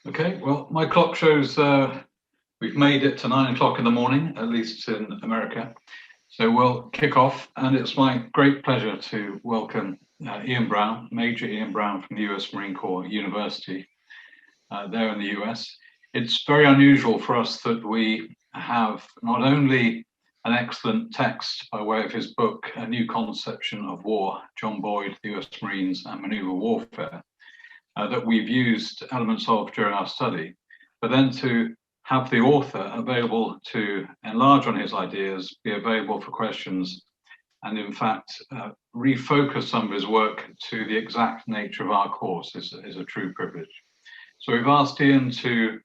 Okay, well, my clock shows we've made it to 9 o'clock in the morning, at least in America. So we'll kick off, and it's my great pleasure to welcome Ian Brown, Major Ian Brown from the US Marine Corps University there in the US. It's very unusual for us that we have not only an excellent text by way of his book, A New Conception of War, John Boyd, the US Marines and Maneuver Warfare, that we've used elements of during our study, but then to have the author available to enlarge on his ideas, be available for questions, and in fact, refocus some of his work to the exact nature of our course is a true privilege. So we've asked Ian to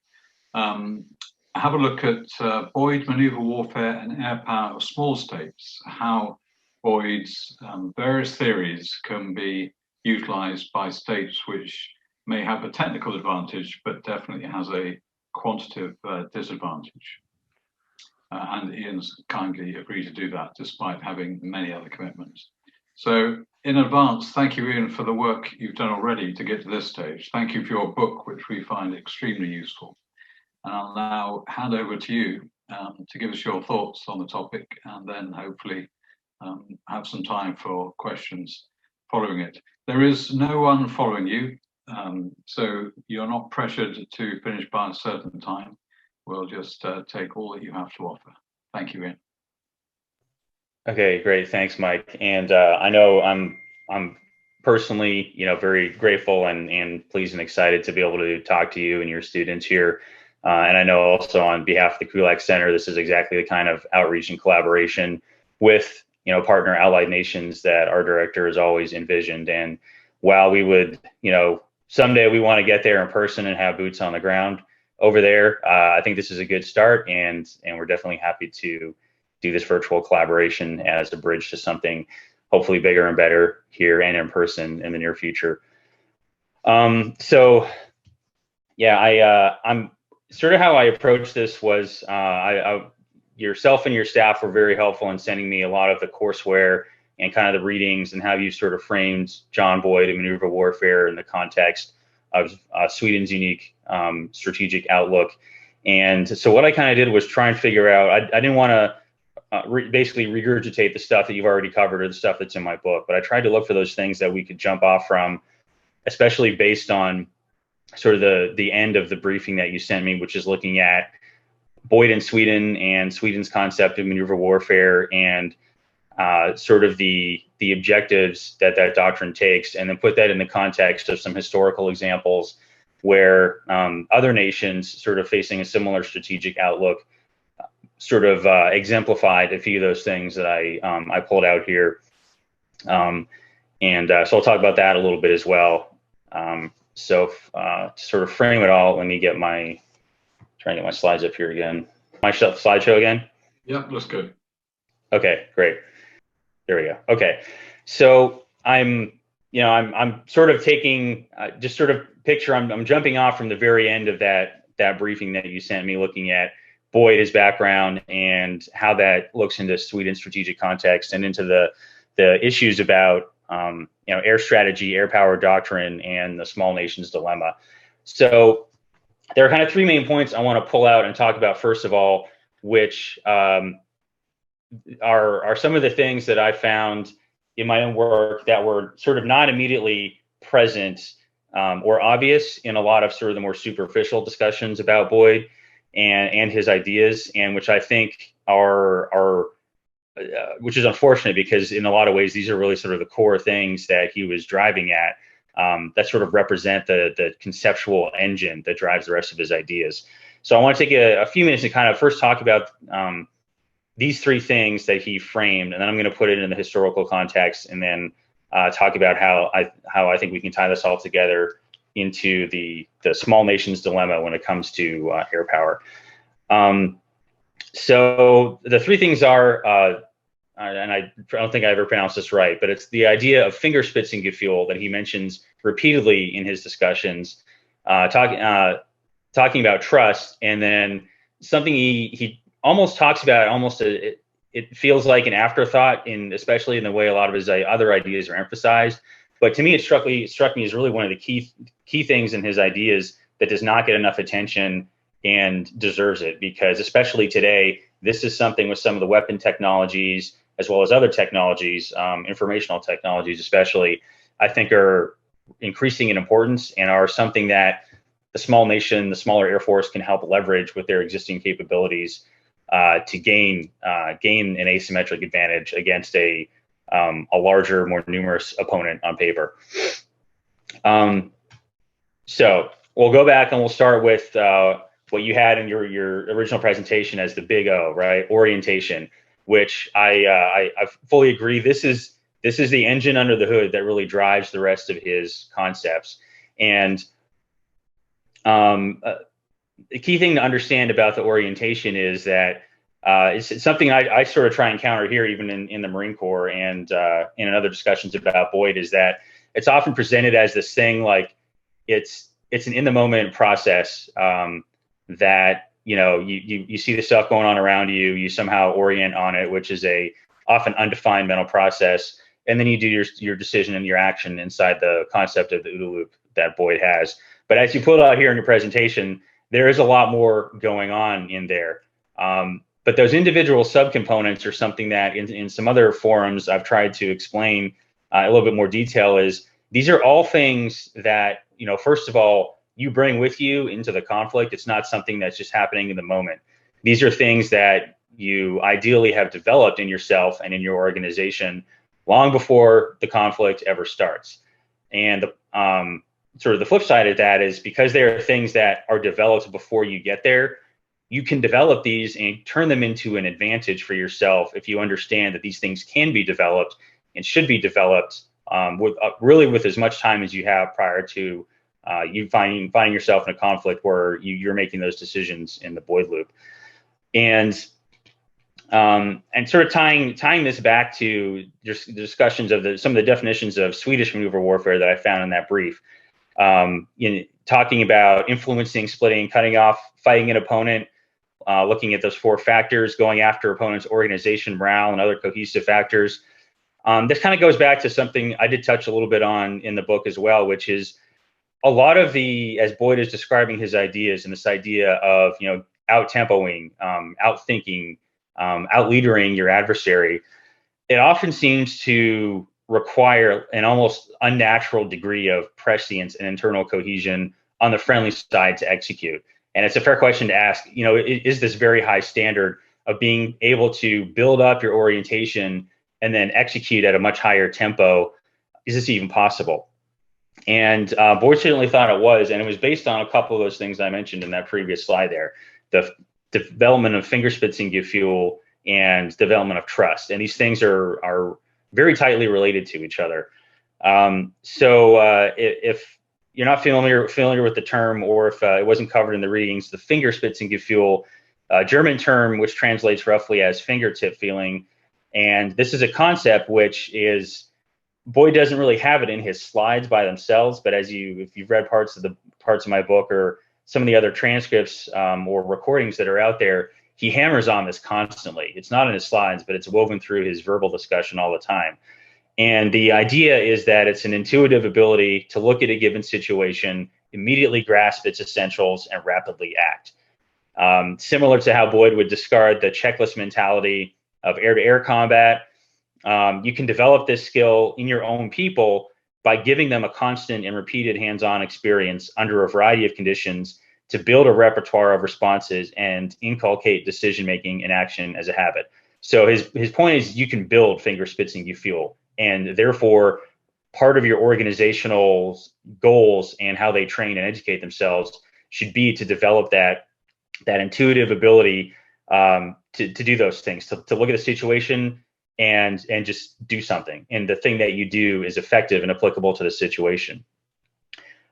have a look at Boyd, maneuver warfare and air power of small states, how Boyd's various theories can be utilized by states which may have a technical advantage, but definitely has a quantitative disadvantage. And Ian's kindly agreed to do that despite having many other commitments. So in advance, thank you, Ian, for the work you've done already to get to this stage. Thank you for your book, which we find extremely useful. And I'll now hand over to you to give us your thoughts on the topic, and then hopefully have some time for questions following it. There is no one following you. So you're not pressured to finish by a certain time. We'll just take all that you have to offer. Thank you, Ian. Okay, great. Thanks, Mike. And I know I'm personally, very grateful and pleased and excited to be able to talk to you and your students here. And I know also on behalf of the Krulak Center, this is exactly the kind of outreach and collaboration with, partner allied nations that our director has always envisioned. And while we would, someday we want to get there in person and have boots on the ground over there, I think this is a good start, and we're definitely happy to do this virtual collaboration as a bridge to something hopefully bigger and better here and in person in the near future. I'm sort of how I approached this was yourself and your staff were very helpful in sending me a lot of the courseware and kind of the readings and how you sort of framed John Boyd and maneuver warfare in the context of Sweden's unique strategic outlook. And so what I kind of did was try and figure out, I didn't want to basically regurgitate the stuff that you've already covered or the stuff that's in my book, but I tried to look for those things that we could jump off from, especially based on sort of the end of the briefing that you sent me, which is looking at Boyd in Sweden and Sweden's concept of maneuver warfare and sort of the objectives that doctrine takes, and then put that in the context of some historical examples where other nations sort of facing a similar strategic outlook sort of exemplified a few of those things that I pulled out here. So I'll talk about that a little bit as well. To sort of frame it all, let me try and get my slides up here again. My slideshow again? Yeah, looks good. Okay, great. There we go. Okay, so I'm sort of taking just sort of picture. I'm jumping off from the very end of that briefing that you sent me, looking at Boyd, his background, and how that looks into Sweden's strategic context and into the issues about air strategy, air power doctrine, and the small nations dilemma. So there are kind of three main points I want to pull out and talk about first of all, which are some of the things that I found in my own work that were sort of not immediately present or obvious in a lot of sort of the more superficial discussions about Boyd and his ideas, and which I think are which is unfortunate because in a lot of ways these are really sort of the core things that he was driving at that sort of represent the conceptual engine that drives the rest of his ideas. So I want to take a few minutes to kind of first talk about these three things that he framed, and then I'm going to put it in the historical context, and then talk about how I think we can tie this all together into the small nations dilemma when it comes to air power. So the three things are, and I don't think I ever pronounced this right, but it's the idea of Fingerspitzengefühl that he mentions repeatedly in his discussions, talking about trust, and then something he almost talks about, it feels like an afterthought, especially in the way a lot of his other ideas are emphasized. But to me, it struck me as really one of the key things in his ideas that does not get enough attention and deserves it, because especially today, this is something with some of the weapon technologies, as well as other technologies, informational technologies especially, I think are increasing in importance and are something that the small nation, the smaller Air Force can help leverage with their existing capabilities to gain an asymmetric advantage against a larger, more numerous opponent on paper. So we'll go back and we'll start with what you had in your original presentation as the big O, right? Orientation, which I fully agree. This is the engine under the hood that really drives the rest of his concepts. And the key thing to understand about the orientation is that it's something I sort of try and counter here, even in the Marine Corps and in other discussions about Boyd, is that it's often presented as this thing like it's an in the moment process that you see the stuff going on around you, you somehow orient on it, which is a often undefined mental process, and then you do your decision and your action inside the concept of the OODA loop that Boyd has. But as you put out here in your presentation, there is a lot more going on in there. But those individual subcomponents are something that in some other forums I've tried to explain a little bit more detail. Is these are all things that, first of all, you bring with you into the conflict. It's not something that's just happening in the moment. These are things that you ideally have developed in yourself and in your organization long before the conflict ever starts. And sort of the flip side of that is because there are things that are developed before you get there, you can develop these and turn them into an advantage for yourself if you understand that these things can be developed and should be developed with as much time as you have prior to you finding yourself in a conflict where you're making those decisions in the Boyd loop. And sort of tying this back to just the discussions of some of the definitions of Swedish maneuver warfare that I found in that brief, talking about influencing, splitting, cutting off, fighting an opponent, looking at those four factors, going after opponent's organization, morale, and other cohesive factors. This kind of goes back to something I did touch a little bit on in the book as well, which is a lot of as Boyd is describing his ideas, and this idea of, out-tempoing, out-thinking, out-leadering your adversary, it often seems to require an almost unnatural degree of prescience and internal cohesion on the friendly side to execute. And it's a fair question to ask, is this very high standard of being able to build up your orientation and then execute at a much higher tempo, is this even possible? And Boyd certainly thought it was, and it was based on a couple of those things I mentioned in that previous slide there, the development of Fingerspitzengefühl and development of trust. And these things are very tightly related to each other. So if you're not familiar with the term, or if it wasn't covered in the readings, the Fingerspitzengefühl, German term, which translates roughly as fingertip feeling. And this is a concept which is, Boyd doesn't really have it in his slides by themselves, but if you've read parts of my book or some of the other transcripts or recordings that are out there, he hammers on this constantly. It's not in his slides, but it's woven through his verbal discussion all the time. And the idea is that it's an intuitive ability to look at a given situation, immediately grasp its essentials, and rapidly act. Similar to how Boyd would discard the checklist mentality of air-to-air combat, you can develop this skill in your own people by giving them a constant and repeated hands-on experience under a variety of conditions to build a repertoire of responses and inculcate decision-making and action as a habit. So his point is you can build Fingerspitzengefühl, and therefore part of your organizational goals and how they train and educate themselves should be to develop that intuitive ability to do those things, to look at a situation and just do something. And the thing that you do is effective and applicable to the situation.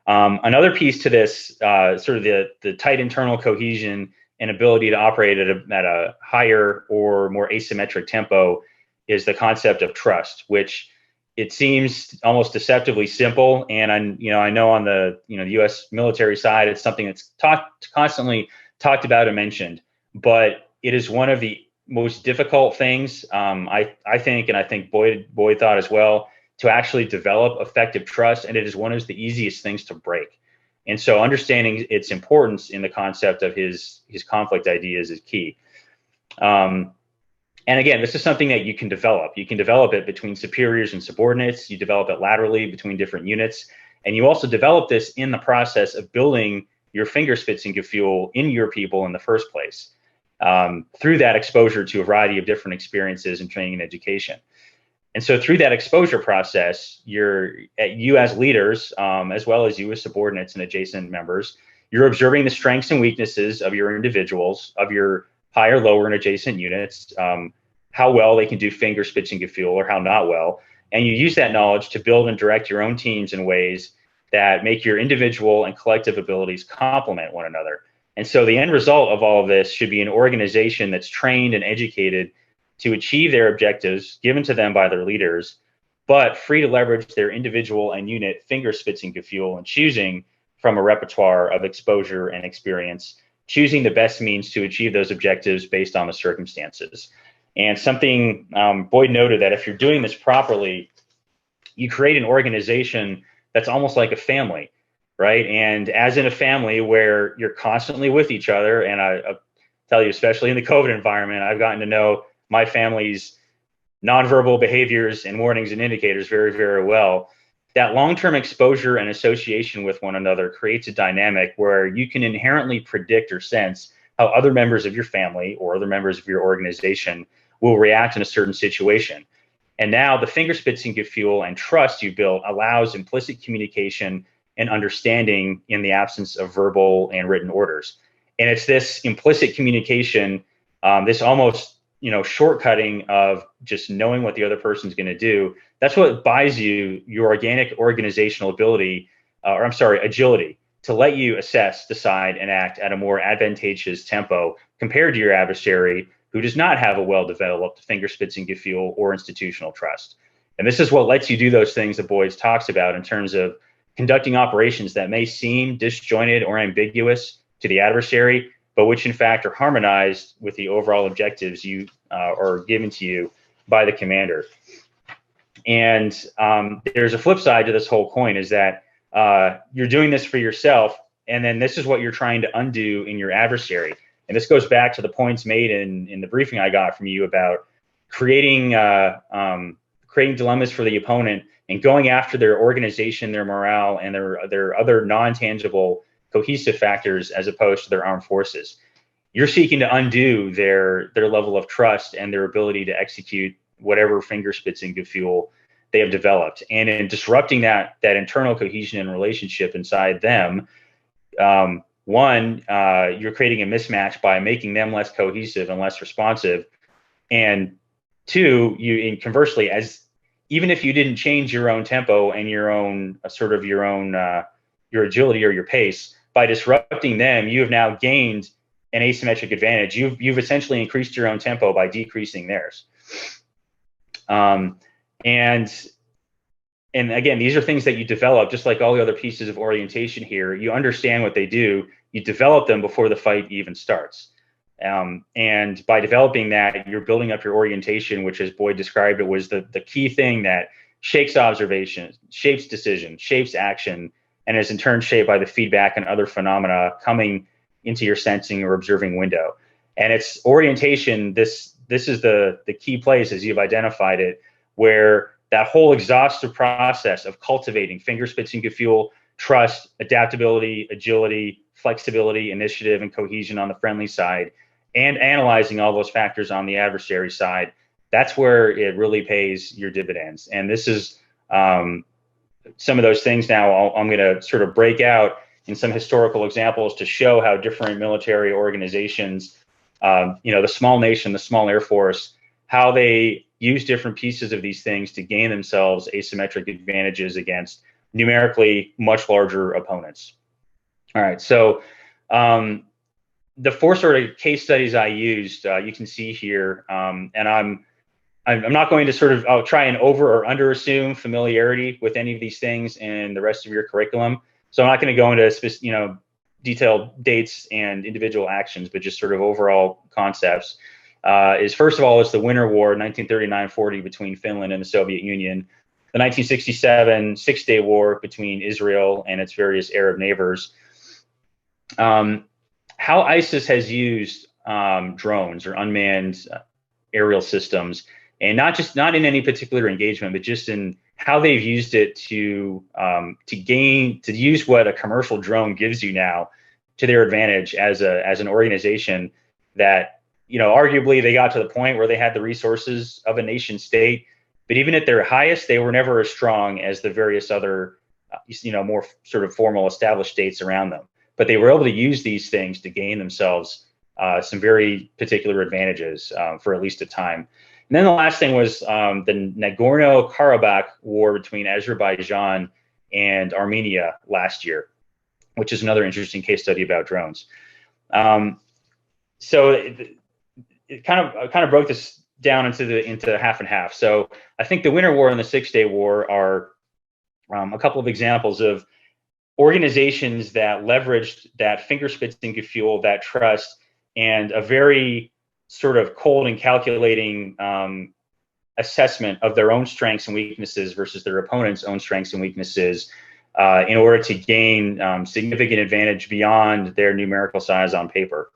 Another piece to this, sort of the tight internal cohesion and ability to operate at a higher or more asymmetric tempo, is the concept of trust, which it seems almost deceptively simple. And I know on the the U.S. military side, it's something that's constantly talked about and mentioned, but it is one of the most difficult things, I think, and I think Boyd thought as well, to actually develop effective trust, and it is one of the easiest things to break. And so understanding its importance in the concept of his conflict ideas is key. And again, this is something that you can develop. You can develop it between superiors and subordinates. You develop it laterally between different units. And you also develop this in the process of building your Fingerspitzengefühl in your people in the first place, through that exposure to a variety of different experiences in training and education. And so through that exposure process, you as leaders, as well as you as subordinates and adjacent members, you're observing the strengths and weaknesses of your individuals, of your higher, lower, and adjacent units, how well they can do Fingerspitzengefühl or how not well. And you use that knowledge to build and direct your own teams in ways that make your individual and collective abilities complement one another. And so the end result of all of this should be an organization that's trained and educated to achieve their objectives given to them by their leaders, but free to leverage their individual and unit Fingerspitzengefühl and choosing from a repertoire of exposure and experience, choosing the best means to achieve those objectives based on the circumstances. And something Boyd noted, that if you're doing this properly, you create an organization that's almost like a family, right? And as in a family where you're constantly with each other, and I'll tell you, especially in the COVID environment, I've gotten to know my family's nonverbal behaviors and warnings and indicators very, very well. That long-term exposure and association with one another creates a dynamic where you can inherently predict or sense how other members of your family or other members of your organization will react in a certain situation. And now the Fingerspitzengefühl and trust you built allows implicit communication and understanding in the absence of verbal and written orders. And it's this implicit communication, this almost shortcutting of just knowing what the other person's going to do. That's what buys you your organic organizational agility, to let you assess, decide, and act at a more advantageous tempo compared to your adversary, who does not have a well-developed Fingerspitzengefühl or institutional trust. And this is what lets you do those things that Boyd talks about in terms of conducting operations that may seem disjointed or ambiguous to the adversary, but which in fact are harmonized with the overall objectives you are given to you by the commander. And there's a flip side to this whole coin, is that you're doing this for yourself, and then this is what you're trying to undo in your adversary. And this goes back to the points made in the briefing I got from you about creating dilemmas for the opponent and going after their organization, their morale, and their other non-tangible cohesive factors as opposed to their armed forces. You're seeking to undo their level of trust and their ability to execute whatever Fingerspitzengefühl they have developed. And in disrupting that internal cohesion and relationship inside them, you're creating a mismatch by making them less cohesive and less responsive. And two, conversely, even if you didn't change your own tempo and your agility or your pace, by disrupting them, you have now gained an asymmetric advantage. You've essentially increased your own tempo by decreasing theirs. And again, these are things that you develop, just like all the other pieces of orientation here. You understand what they do. You develop them before the fight even starts. And by developing that, you're building up your orientation, which, as Boyd described it, was the key thing that shapes observation, shapes decision, shapes action, and is in turn shaped by the feedback and other phenomena coming into your sensing or observing window. And it's orientation. This is the key place, as you've identified it, where that whole exhaustive process of cultivating Fingerspitzengefühl, trust, adaptability, agility, flexibility, initiative, and cohesion on the friendly side, and analyzing all those factors on the adversary side, that's where it really pays your dividends. And this is some of those things now I'm going to sort of break out in some historical examples to show how different military organizations, the small nation, the small Air Force, how they use different pieces of these things to gain themselves asymmetric advantages against numerically much larger opponents. All right, so the four sort of case studies I used, you can see here, and I'm not going to I'll try and over or under assume familiarity with any of these things in the rest of your curriculum. So I'm not going to go into detailed dates and individual actions, but just sort of overall concepts. First of all, it's the Winter War, 1939-40, between Finland and the Soviet Union. the 1967 Six-Day War between Israel and its various Arab neighbors. How ISIS has used drones or unmanned aerial systems, and not in any particular engagement, but just in how they've used it to use what a commercial drone gives you now to their advantage as an organization that, arguably they got to the point where they had the resources of a nation state, but even at their highest, they were never as strong as the various other, more sort of formal established states around them. But they were able to use these things to gain themselves some very particular advantages for at least a time. And then the last thing was the Nagorno-Karabakh war between Azerbaijan and Armenia last year, which is another interesting case study about drones. So it kind of broke this down into half and half. So I think the Winter War and the Six-Day War are a couple of examples of organizations that leveraged that Fingerspitzengefühl, that trust, and a very sort of cold and calculating assessment of their own strengths and weaknesses versus their opponent's own strengths and weaknesses in order to gain significant advantage beyond their numerical size on paper.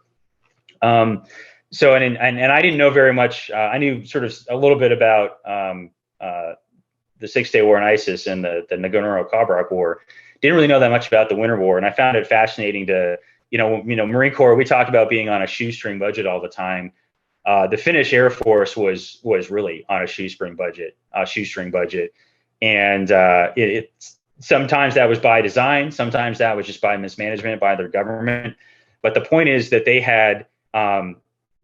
So I didn't know very much. I knew sort of a little bit about the Six-Day War and ISIS and the Nagorno-Karabakh War. Didn't really know that much about the Winter War, and I found it fascinating to, Marine Corps. We talked about being on a shoestring budget all the time. The Finnish Air Force was really on a shoestring budget, and sometimes that was by design, sometimes that was just by mismanagement by their government. But the point is that they had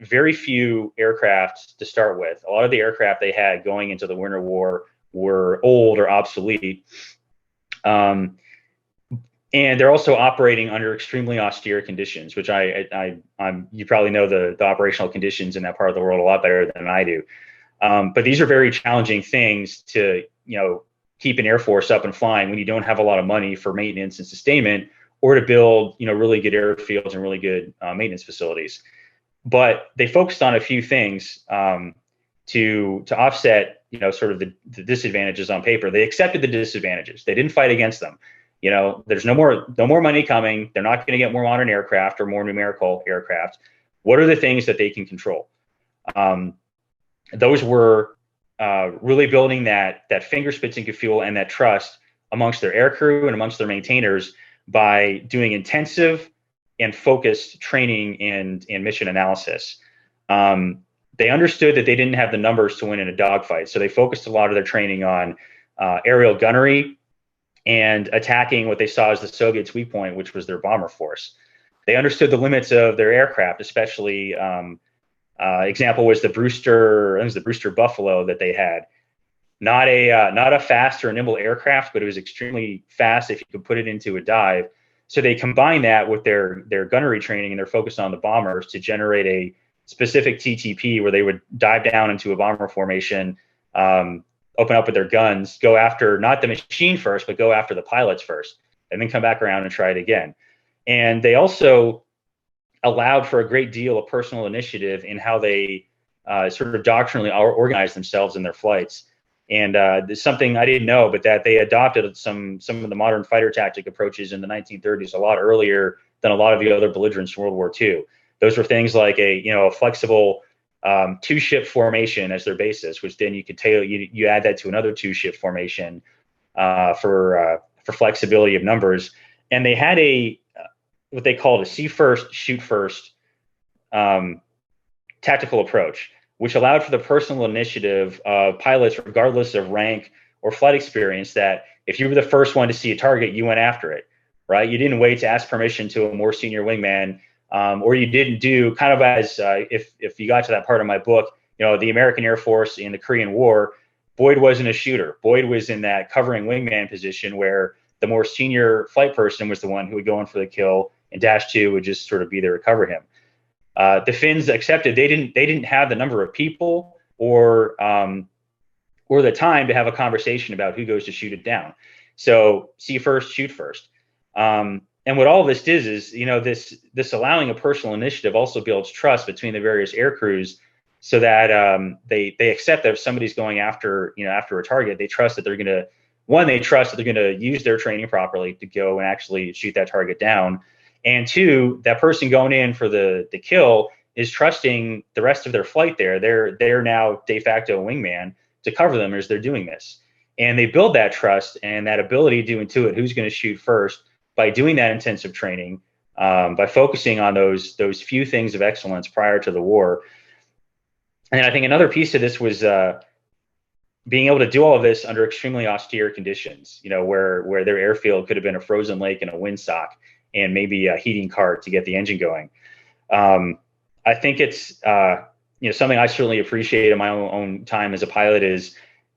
very few aircraft to start with. A lot of the aircraft they had going into the Winter War were old or obsolete. And they're also operating under extremely austere conditions, which you probably know the operational conditions in that part of the world a lot better than I do. But these are very challenging things to, keep an Air Force up and flying when you don't have a lot of money for maintenance and sustainment, or to build, really good airfields and really good maintenance facilities. But they focused on a few things to offset, sort of the disadvantages on paper. They accepted the disadvantages. They didn't fight against them. There's no more money coming. They're not going to get more modern aircraft or more numerical aircraft. What are the things that they can control? Those were really building that Fingerspitzengefühl and that trust amongst their aircrew and amongst their maintainers by doing intensive and focused training and mission analysis. They understood that they didn't have the numbers to win in a dogfight, so they focused a lot of their training on aerial gunnery and attacking what they saw as the Soviets' weak point, which was their bomber force. They understood the limits of their aircraft, especially example was the Brewster Buffalo that they had. Not a fast or nimble aircraft, but it was extremely fast if you could put it into a dive. So they combined that with their gunnery training and their focus on the bombers to generate a specific TTP where they would dive down into a bomber formation, open up with their guns, go after not the machine first, but go after the pilots first, and then come back around and try it again. And they also allowed for a great deal of personal initiative in how they sort of doctrinally organized themselves in their flights. And there's something I didn't know, but that they adopted some of the modern fighter tactic approaches in the 1930s a lot earlier than a lot of the other belligerents in World War II. Those were things like a flexible two-ship formation as their basis, which then you could you add that to another two-ship formation for flexibility of numbers. And they had what they called a see first, shoot first tactical approach, which allowed for the personal initiative of pilots, regardless of rank or flight experience, that if you were the first one to see a target, you went after it, right? You didn't wait to ask permission to a more senior wingman, or you didn't do kind of as if you got to that part of my book, the American Air Force in the Korean War, Boyd wasn't a shooter. Boyd was in that covering wingman position where the more senior flight person was the one who would go in for the kill, and Dash 2 would just sort of be there to cover him. The Finns accepted they didn't have the number of people or the time to have a conversation about who goes to shoot it down. So see first, shoot first. And what all this is this allowing a personal initiative also builds trust between the various air crews so that they accept that if somebody's going after a target, they trust that they're going to use their training properly to go and actually shoot that target down, and two, that person going in for the kill is trusting the rest of their flight there. They're now de facto wingman to cover them as they're doing this. And they build that trust and that ability to intuit who's going to shoot first by doing that intensive training, by focusing on those few things of excellence prior to the war. And I think another piece of this was being able to do all of this under extremely austere conditions, where their airfield could have been a frozen lake and a windsock and maybe a heating cart to get the engine going. I think it's something I certainly appreciate in my own time as a pilot is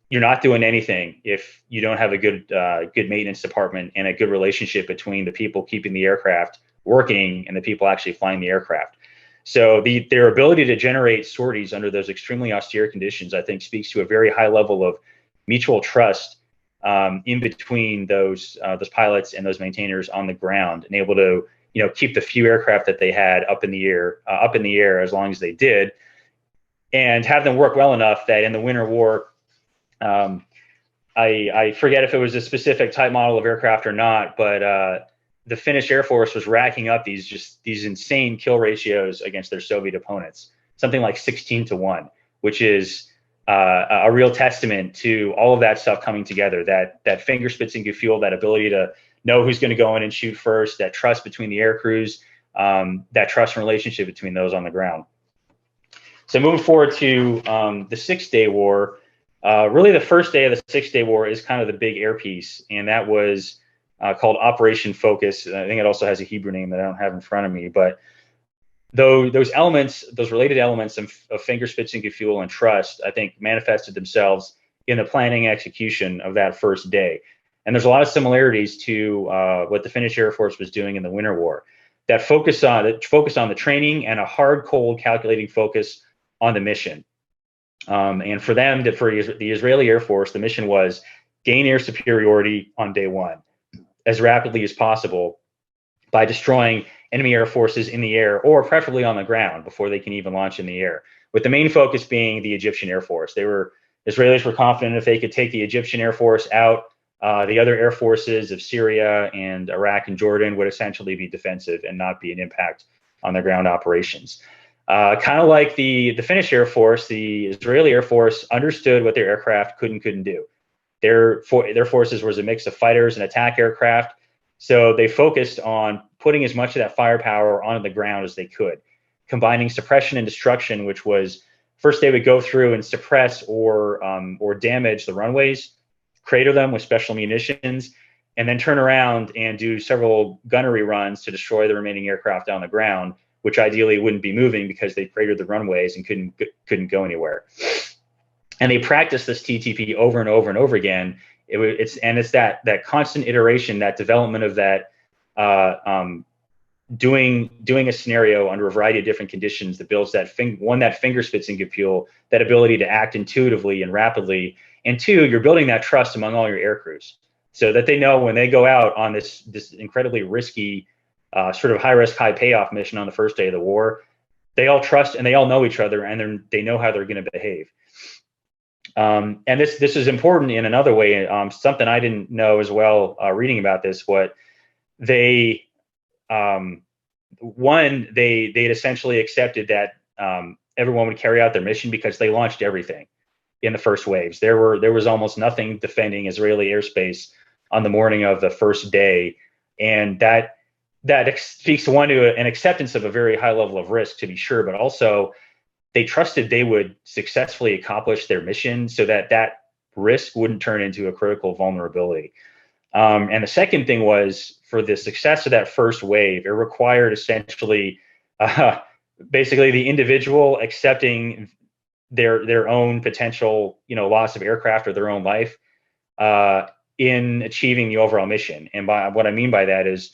you're not doing anything if you don't have a good maintenance department and a good relationship between the people keeping the aircraft working and the people actually flying the aircraft. So their ability to generate sorties under those extremely austere conditions, I think, speaks to a very high level of mutual trust in between those pilots and those maintainers on the ground, and able to keep the few aircraft that they had up in the air as long as they did, and have them work well enough that in the Winter War, I forget if it was a specific type model of aircraft or not, but the Finnish Air Force was racking up these insane kill ratios against their Soviet opponents, something like 16-1, which is a real testament to all of that stuff coming together, that Fingerspitzengefühl, that ability to know who's going to go in and shoot first, that trust between the air crews, that trust and relationship between those on the ground. So moving forward to the 6-Day War, really the first day of the 6-Day War is kind of the big air piece, and that was called Operation Focus. I think it also has a Hebrew name that I don't have in front of me, but those related elements of Fingerspitzengefühl and trust, I think, manifested themselves in the planning and execution of that first day. And there's a lot of similarities to what the Finnish Air Force was doing in the Winter War. That focus on the training and a hard, cold, calculating focus on the mission. And for the Israeli Air Force, the mission was gain air superiority on day one as rapidly as possible by destroying enemy air forces in the air, or preferably on the ground, before they can even launch in the air, with the main focus being the Egyptian Air Force. Israelis were confident if they could take the Egyptian Air Force out, the other air forces of Syria and Iraq and Jordan would essentially be defensive and not be an impact on their ground operations. Kind of like the Finnish Air Force, the Israeli Air Force understood what their aircraft could and couldn't do. Their forces was a mix of fighters and attack aircraft, so they focused on putting as much of that firepower onto the ground as they could, combining suppression and destruction, which was first they would go through and suppress or damage the runways, crater them with special munitions, and then turn around and do several gunnery runs to destroy the remaining aircraft on the ground, which ideally wouldn't be moving because they cratered the runways and couldn't go anywhere. And they practiced this TTP over and over and over again. It's that constant iteration, that development of that doing a scenario under a variety of different conditions that builds that Fingerspitzengefühl, that ability to act intuitively and rapidly, and two, you're building that trust among all your air crews, so that they know when they go out on this incredibly risky sort of high risk, high payoff mission on the first day of the war, they all trust and they all know each other, and they know how they're going to behave. And this is important in another way. Something I didn't know as well, reading about this, what they'd essentially accepted that everyone would carry out their mission because they launched everything in the first waves. There was almost nothing defending Israeli airspace on the morning of the first day, and that speaks to an acceptance of a very high level of risk, to be sure, but also they trusted they would successfully accomplish their mission so that risk wouldn't turn into a critical vulnerability. And the second thing was, for the success of that first wave, it required essentially basically the individual accepting their own potential loss of aircraft or their own life in achieving the overall mission. And by what I mean by that is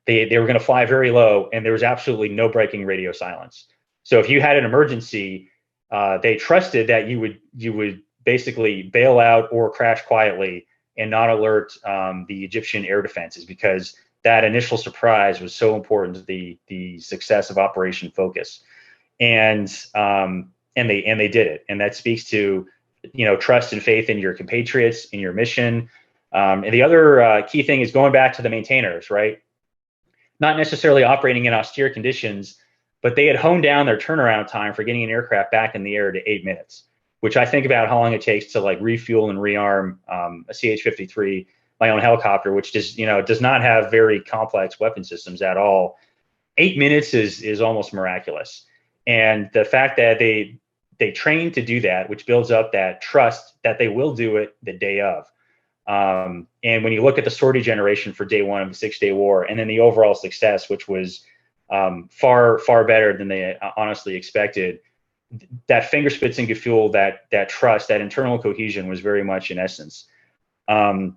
they were going to fly very low, and there was absolutely no breaking radio silence. So if you had an emergency, they trusted that you would basically bail out or crash quietly and not alert the Egyptian air defenses, because that initial surprise was so important to the success of Operation Focus. and they did it. And that speaks to, trust and faith in your compatriots, in your mission. And the other key thing is going back to the maintainers, right? Not necessarily operating in austere conditions, but they had honed down their turnaround time for getting an aircraft back in the air to 8 minutes, which I think about how long it takes to like refuel and rearm a CH-53, my own helicopter, which does not have very complex weapon systems at all. 8 minutes is almost miraculous. And the fact that they train to do that, which builds up that trust that they will do it the day of. And when you look at the sortie generation for day one of the 6-day war, and then the overall success, which was far, far better than they honestly expected, that Fingerspitzengefühl, that trust, that internal cohesion was very much in essence. And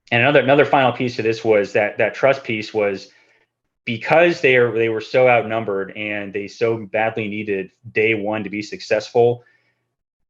another final piece to this was that trust piece was, because they were so outnumbered and they so badly needed day one to be successful,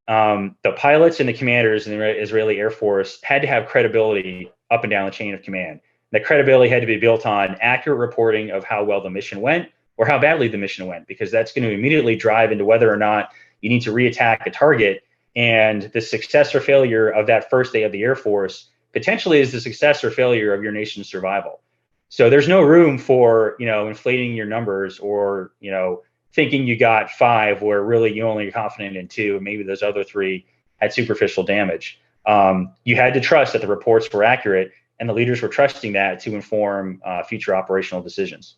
the pilots and the commanders in the Israeli Air Force had to have credibility up and down the chain of command. That credibility had to be built on accurate reporting of how well the mission went or how badly the mission went, because that's going to immediately drive into whether or not you need to reattack a target. And the success or failure of that first day of the Air Force potentially is the success or failure of your nation's survival. So there's no room for, inflating your numbers or, thinking you got 5 where really you only are confident in 2, and maybe those other 3 had superficial damage. You had to trust that the reports were accurate, and the leaders were trusting that to inform future operational decisions.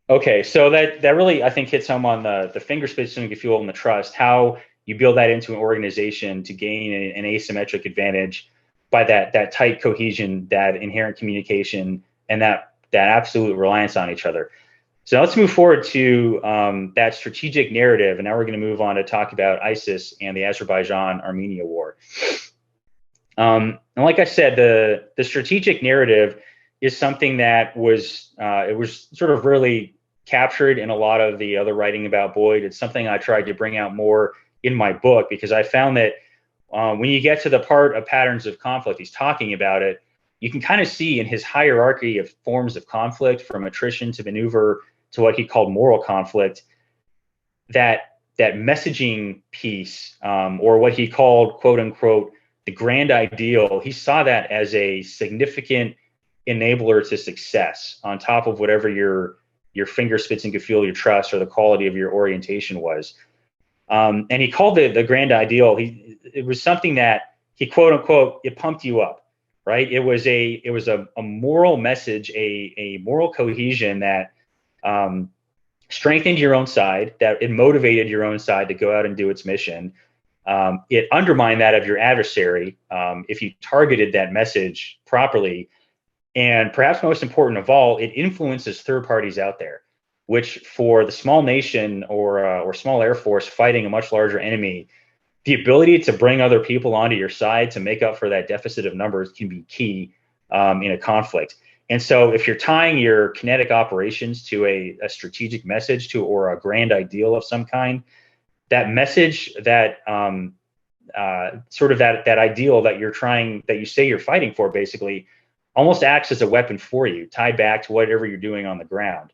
Okay, so that really, I think, hits home on the Fingerspitzengefühl and the trust, how you build that into an organization to gain an asymmetric advantage by that tight cohesion, that inherent communication, and that absolute reliance on each other. So let's move forward to that strategic narrative, and now we're going to move on to talk about ISIS and the Azerbaijan-Armenia war. And like I said, the strategic narrative is something that was sort of really captured in a lot of the other writing about Boyd. It's something I tried to bring out more in my book, because I found that when you get to the part of patterns of conflict, he's talking about it, you can kind of see in his hierarchy of forms of conflict, from attrition to maneuver to what he called moral conflict, that messaging piece, or what he called, quote unquote, the grand ideal, he saw that as a significant enabler to success on top of whatever your Fingerspitzengefühl, your trust, or the quality of your orientation was. And he called it the grand ideal. It was something that he, quote unquote, it pumped you up, right? It was a moral message, a moral cohesion that strengthened your own side, that it motivated your own side to go out and do its mission. It undermined that of your adversary if you targeted that message properly. And perhaps most important of all, it influences third parties out there, which for the small nation or small air force fighting a much larger enemy, the ability to bring other people onto your side to make up for that deficit of numbers can be key in a conflict. And so if you're tying your kinetic operations to a strategic message or a grand ideal of some kind, that message, that sort of that ideal that you say you're fighting for, basically almost acts as a weapon for you, tied back to whatever you're doing on the ground.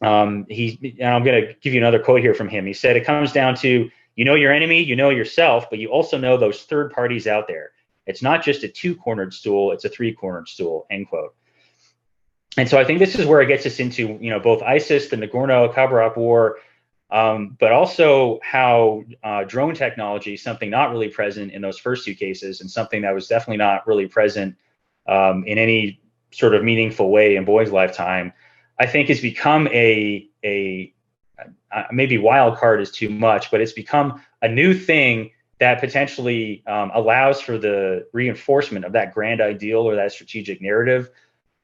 And I'm going to give you another quote here from him. He said, it comes down to, you know your enemy, you know yourself, but you also know those third parties out there. It's not just a 2-cornered stool, it's a 3-cornered stool, end quote. And so I think this is where it gets us into, both ISIS, the Nagorno-Karabakh war, but also how drone technology, something not really present in those first 2 cases, and something that was definitely not really present in any sort of meaningful way in Boyd's lifetime, I think has become maybe wild card is too much, but it's become a new thing that potentially allows for the reinforcement of that grand ideal or that strategic narrative,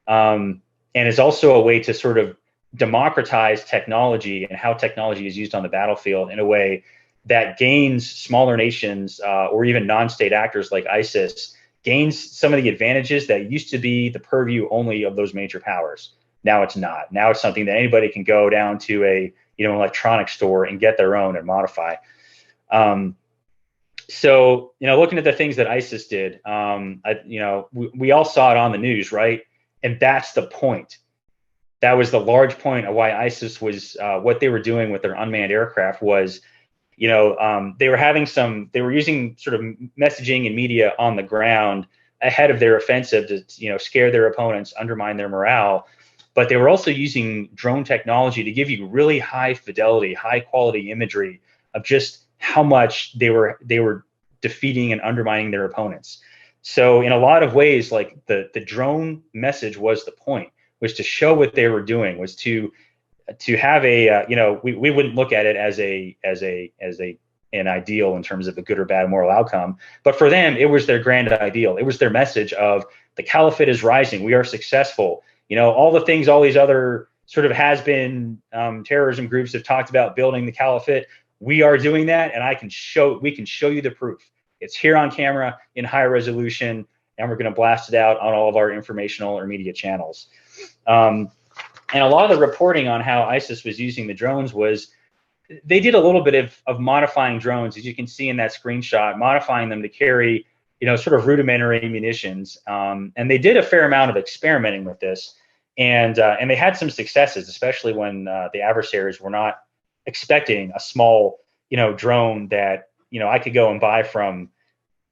and is also a way to sort of democratize technology and how technology is used on the battlefield in a way that gains smaller nations or even non-state actors like ISIS, gains some of the advantages that used to be the purview only of those major powers. Now it's not. Now it's something that anybody can go down to an electronics store and get their own and modify. So, looking at the things that ISIS did, we all saw it on the news, right? And that's the point. that was the large point of why ISIS was what they were doing with their unmanned aircraft was, they were using sort of messaging and media on the ground ahead of their offensive to, scare their opponents, undermine their morale. But they were also using drone technology to give you really high fidelity, high quality imagery of just how much they were defeating and undermining their opponents. So in a lot of ways, like the drone message was the point, was to show what they were doing, was to have a, we wouldn't look at it as an ideal in terms of a good or bad moral outcome, but for them, it was their grand ideal. It was their message of the caliphate is rising. We are successful. All the things all these other sort of has-been terrorism groups have talked about building the caliphate. We are doing that, and we can show you the proof. It's here on camera in high resolution, and we're going to blast it out on all of our informational or media channels. And a lot of the reporting on how ISIS was using the drones was they did a little bit of modifying drones, as you can see in that screenshot, modifying them to carry, sort of rudimentary munitions. And they did a fair amount of experimenting with this, and they had some successes, especially when the adversaries were not expecting a small, drone that, I could go and buy from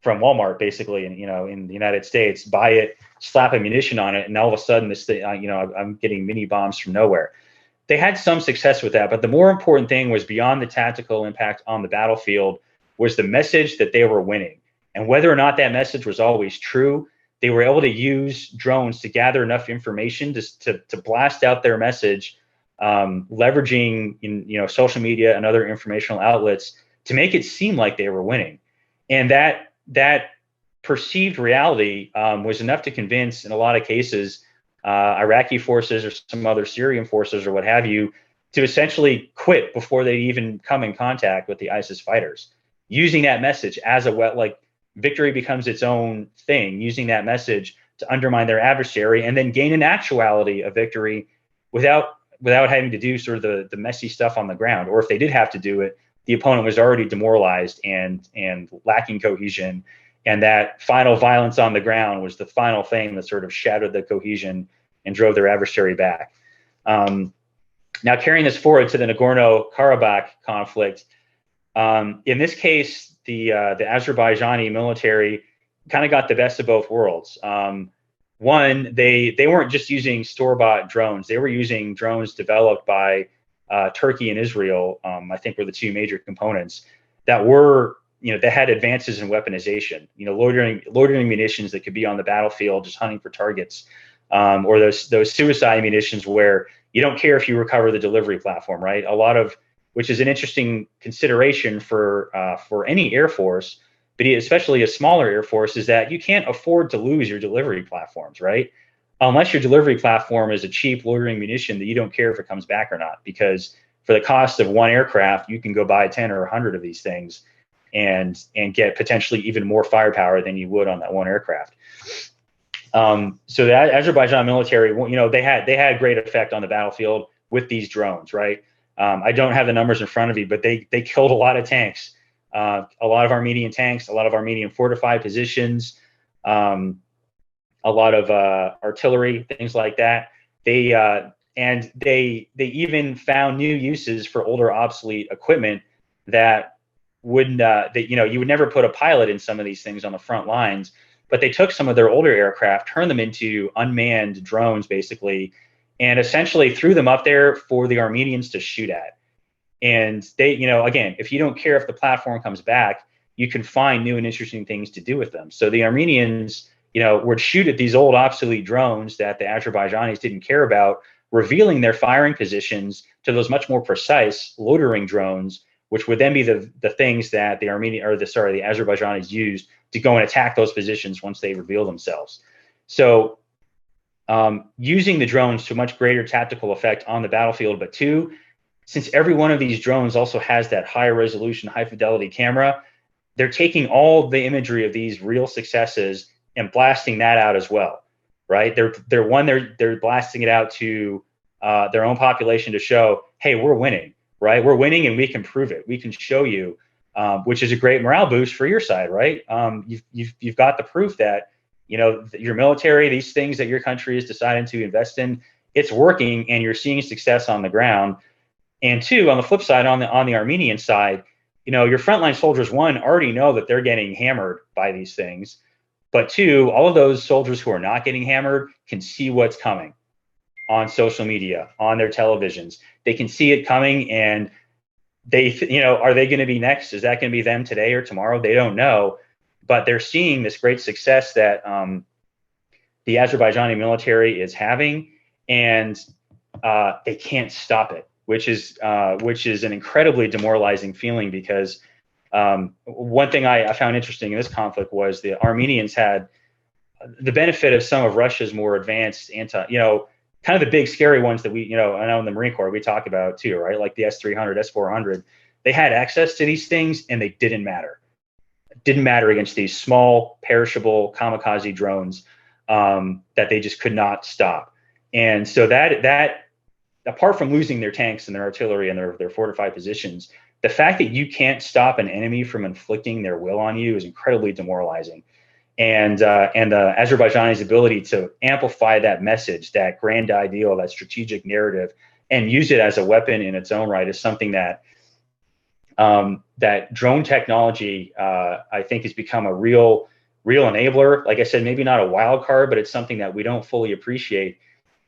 Walmart, basically, and in the United States, buy it, slap a munition on it, and all of a sudden this thing, I'm getting mini bombs from nowhere. They had some success with that, but the more important thing was, beyond the tactical impact on the battlefield, was the message that they were winning. And whether or not that message was always true, they were able to use drones to gather enough information to blast out their message, leveraging social media and other informational outlets to make it seem like they were winning. And that perceived reality was enough to convince, in a lot of cases, Iraqi forces or some other Syrian forces or what have you, to essentially quit before they even come in contact with the ISIS fighters. Using that message as victory becomes its own thing, using that message to undermine their adversary and then gain an actuality of victory without having to do sort of the messy stuff on the ground. Or if they did have to do it, the opponent was already demoralized and lacking cohesion. And that final violence on the ground was the final thing that sort of shattered the cohesion and drove their adversary back. Now, carrying this forward to the Nagorno-Karabakh conflict, in this case, the Azerbaijani military kind of got the best of both worlds. One, they weren't just using store-bought drones. They were using drones developed by Turkey and Israel, I think, were the two major components that were, that had advances in weaponization, loitering munitions that could be on the battlefield just hunting for targets, or those suicide munitions where you don't care if you recover the delivery platform, right? Which is an interesting consideration for any Air Force, but especially a smaller Air Force, is that you can't afford to lose your delivery platforms, right? Unless your delivery platform is a cheap loitering munition that you don't care if it comes back or not, because for the cost of one aircraft, you can go buy 10 or 100 of these things and get potentially even more firepower than you would on that one aircraft. So the Azerbaijan military, they had great effect on the battlefield with these drones, right? I don't have the numbers in front of me, but they killed a lot of tanks, a lot of Armenian tanks, a lot of Armenian fortified positions, a lot of artillery, things like that. They even found new uses for older obsolete equipment that you would never put a pilot in some of these things on the front lines, but they took some of their older aircraft, turned them into unmanned drones, basically, and essentially threw them up there for the Armenians to shoot at. And they, again, if you don't care if the platform comes back, you can find new and interesting things to do with them. So the Armenians, would shoot at these old obsolete drones that the Azerbaijanis didn't care about, revealing their firing positions to those much more precise loitering drones, which would then be the things that the Azerbaijanis used to go and attack those positions once they reveal themselves. So using the drones to a much greater tactical effect on the battlefield, but two, since every one of these drones also has that high resolution, high fidelity camera, they're taking all the imagery of these real successes and blasting that out as well, right? They're blasting it out to their own population to show, hey, we're winning, right? We're winning and we can prove it. We can show you, which is a great morale boost for your side, right? You've got the proof that, your military, these things that your country is deciding to invest in, it's working and you're seeing success on the ground. And two, on the flip side, on the Armenian side, your frontline soldiers, one, already know that they're getting hammered by these things. But two, all of those soldiers who are not getting hammered can see what's coming on social media, on their televisions. They can see it coming, and are they going to be next? Is that going to be them today or tomorrow? They don't know, but they're seeing this great success that the Azerbaijani military is having, and they can't stop it, which is an incredibly demoralizing feeling, because one thing I found interesting in this conflict was the Armenians had the benefit of some of Russia's more advanced kind of the big scary ones that I know in the Marine Corps we talk about too, right? Like the S-300, S-400, they had access to these things and they didn't matter. It didn't matter against these small, perishable kamikaze drones that they just could not stop. And so that apart from losing their tanks and their artillery and their fortified positions, the fact that you can't stop an enemy from inflicting their will on you is incredibly demoralizing. And Azerbaijan's ability to amplify that message, that grand ideal, that strategic narrative, and use it as a weapon in its own right is something that that drone technology, I think, has become a real enabler. Like I said, maybe not a wild card, but it's something that we don't fully appreciate,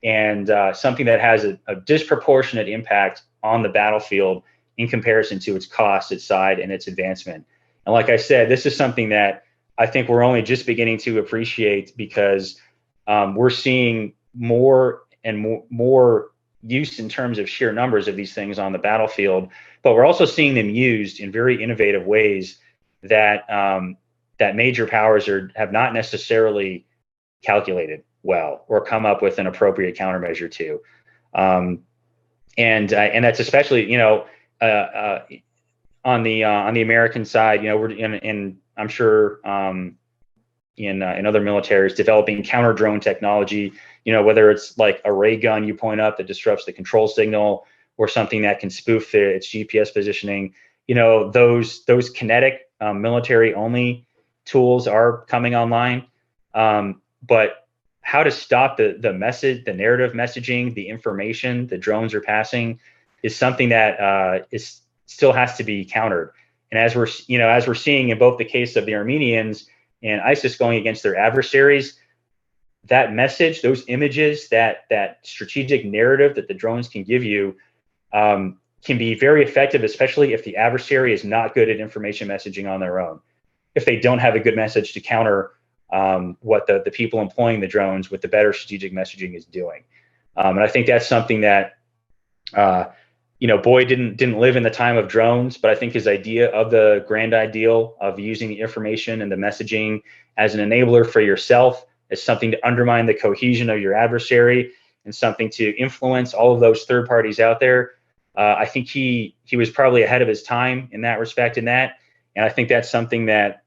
and something that has a disproportionate impact on the battlefield in comparison to its cost, its side, and its advancement. And like I said, this is something that I think we're only just beginning to appreciate, because we're seeing more and more use in terms of sheer numbers of these things on the battlefield, but we're also seeing them used in very innovative ways that that major powers have not necessarily calculated well or come up with an appropriate countermeasure to, and that's especially on the American side. We're in I'm sure in other militaries developing counter drone technology, whether it's like a ray gun you point up that disrupts the control signal, or something that can spoof its GPS positioning. Those kinetic military only tools are coming online. But how to stop the message, the narrative messaging, the information the drones are passing is something that still has to be countered. And as we're seeing in both the case of the Armenians and ISIS going against their adversaries, that message, those images, that strategic narrative that the drones can give you can be very effective, especially if the adversary is not good at information messaging on their own. If they don't have a good message to counter what the people employing the drones with the better strategic messaging is doing. And I think that's something that Boyd didn't live in the time of drones, but I think his idea of the grand ideal of using the information and the messaging as an enabler for yourself, as something to undermine the cohesion of your adversary and something to influence all of those third parties out there. I think he was probably ahead of his time in that respect. And I think that's something that,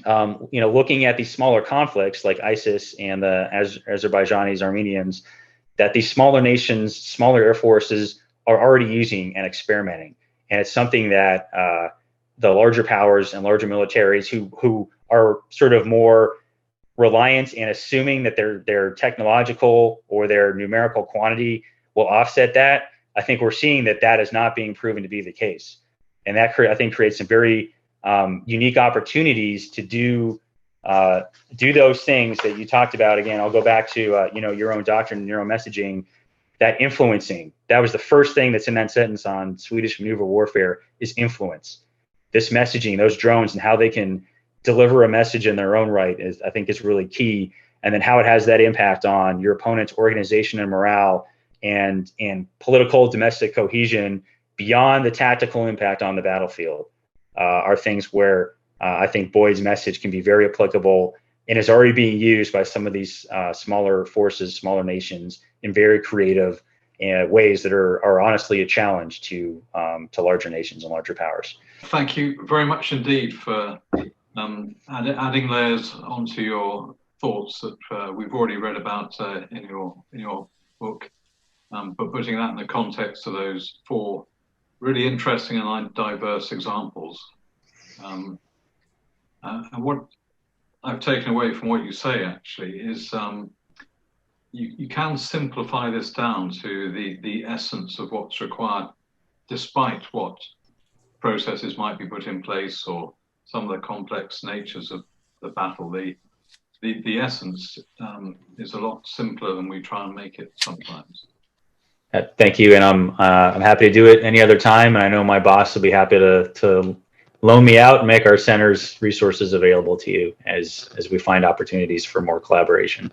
looking at these smaller conflicts like ISIS and the Azerbaijanis, Armenians, that these smaller nations, smaller air forces are already using and experimenting. And it's something that the larger powers and larger militaries who are sort of more reliant and assuming that their technological or their numerical quantity will offset that, I think we're seeing that is not being proven to be the case. And that I think creates some very unique opportunities to do those things that you talked about. Again, I'll go back to your own doctrine and your own messaging. That influencing, that was the first thing that's in that sentence on Swedish maneuver warfare, is influence. This messaging, those drones, and how they can deliver a message in their own right I think is really key. And then how it has that impact on your opponent's organization and morale and political domestic cohesion beyond the tactical impact on the battlefield are things where I think Boyd's message can be very applicable and is already being used by some of these smaller forces, smaller nations in very creative ways that are honestly a challenge to larger nations and larger powers. Thank you very much indeed for adding layers onto your thoughts that we've already read about in your book, but putting that in the context of those four really interesting and diverse examples. And what I've taken away from what you say actually is you can simplify this down to the essence of what's required, despite what processes might be put in place or some of the complex natures of the battle. The essence is a lot simpler than we try and make it sometimes. Thank you, and I'm happy to do it any other time. And I know my boss will be happy to loan me out and make our center's resources available to you as we find opportunities for more collaboration.